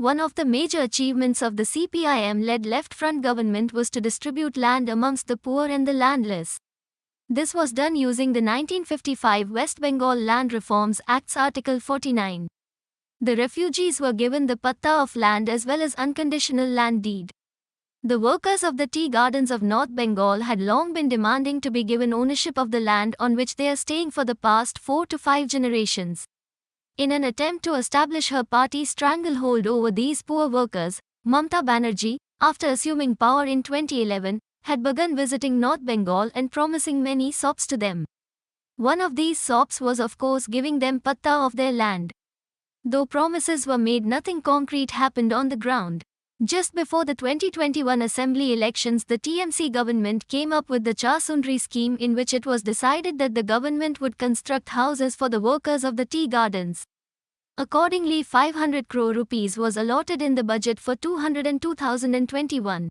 One of the major achievements of the CPIM-led left-front government was to distribute land amongst the poor and the landless. This was done using the 1955 West Bengal Land Reforms Act's Article 49. The refugees were given the patta of land as well as unconditional land deed. The workers of the tea gardens of North Bengal had long been demanding to be given ownership of the land on which they are staying for the past 4 to 5 generations. In an attempt to establish her party's stranglehold over these poor workers, Mamata Banerjee, after assuming power in 2011, had begun visiting North Bengal and promising many sops to them. One of these sops was of course giving them patta of their land. Though promises were made, nothing concrete happened on the ground. Just before the 2021 assembly elections, the TMC government came up with the Chaa-Sundari scheme, in which it was decided that the government would construct houses for the workers of the tea gardens. Accordingly, 500 crore rupees was allotted in the budget for 2021.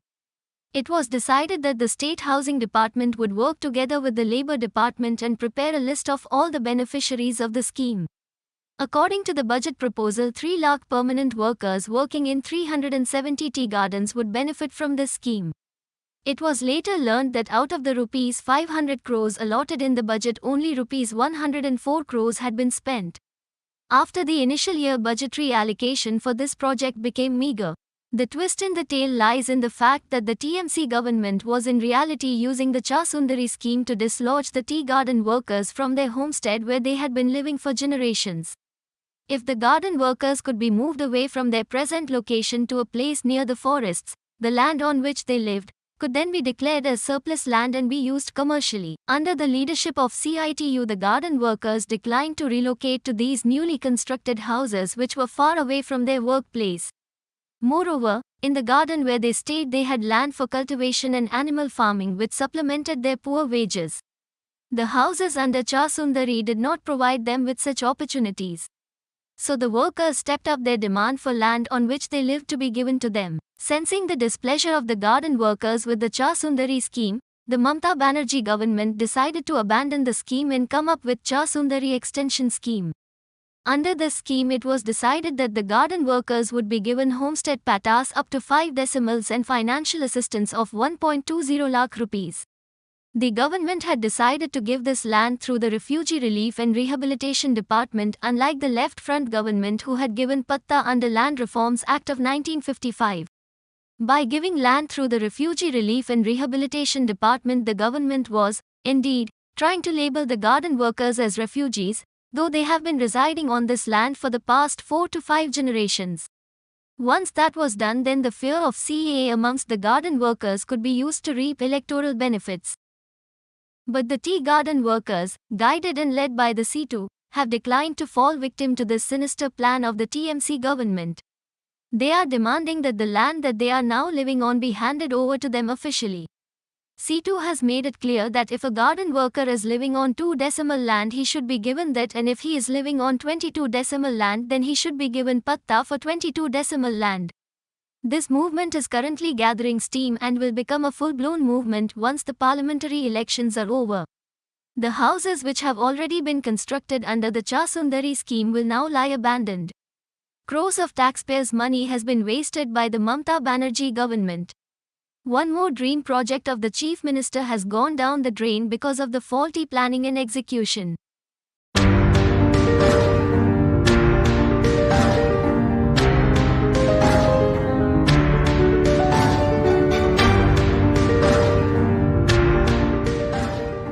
It was decided that the State Housing Department would work together with the Labour Department and prepare a list of all the beneficiaries of the scheme. According to the budget proposal, 3 lakh permanent workers working in 370 tea gardens would benefit from this scheme. It was later learned that out of the rupees 500 crores allotted in the budget, only rupees 104 crores had been spent. After the initial year, budgetary allocation for this project became meager. The twist in the tale lies in the fact that the TMC government was in reality using the Chaa-Sundari scheme to dislodge the tea garden workers from their homestead where they had been living for generations. If the garden workers could be moved away from their present location to a place near the forests, the land on which they lived could then be declared as surplus land and be used commercially. Under the leadership of CITU, the garden workers declined to relocate to these newly constructed houses, which were far away from their workplace. Moreover, in the garden where they stayed, they had land for cultivation and animal farming, which supplemented their poor wages. The houses under Chaa-Sundari did not provide them with such opportunities. So the workers stepped up their demand for land on which they lived to be given to them. Sensing the displeasure of the garden workers with the Chaa-Sundari scheme, the Mamata Banerjee government decided to abandon the scheme and come up with Chaa-Sundari extension scheme. Under this scheme, it was decided that the garden workers would be given homestead pattas up to 5 decimals and financial assistance of 1.20 lakh rupees. The government had decided to give this land through the Refugee Relief and Rehabilitation Department, unlike the Left Front government who had given patta under Land Reforms Act of 1955. By giving land through the Refugee Relief and Rehabilitation Department, the government was, indeed, trying to label the garden workers as refugees, though they have been residing on this land for the past 4 to 5 generations. Once that was done, then the fear of CAA amongst the garden workers could be used to reap electoral benefits. But the tea garden workers, guided and led by the C2, have declined to fall victim to this sinister plan of the TMC government. They are demanding that the land that they are now living on be handed over to them officially. C2 has made it clear that if a garden worker is living on 2 decimal land, he should be given that, and if he is living on 22 decimal land, then he should be given patta for 22 decimal land. This movement is currently gathering steam and will become a full-blown movement once the parliamentary elections are over. The houses which have already been constructed under the Chaa-Sundari scheme will now lie abandoned. Crores of taxpayers' money has been wasted by the Mamata Banerjee government. One more dream project of the Chief Minister has gone down the drain because of the faulty planning and execution.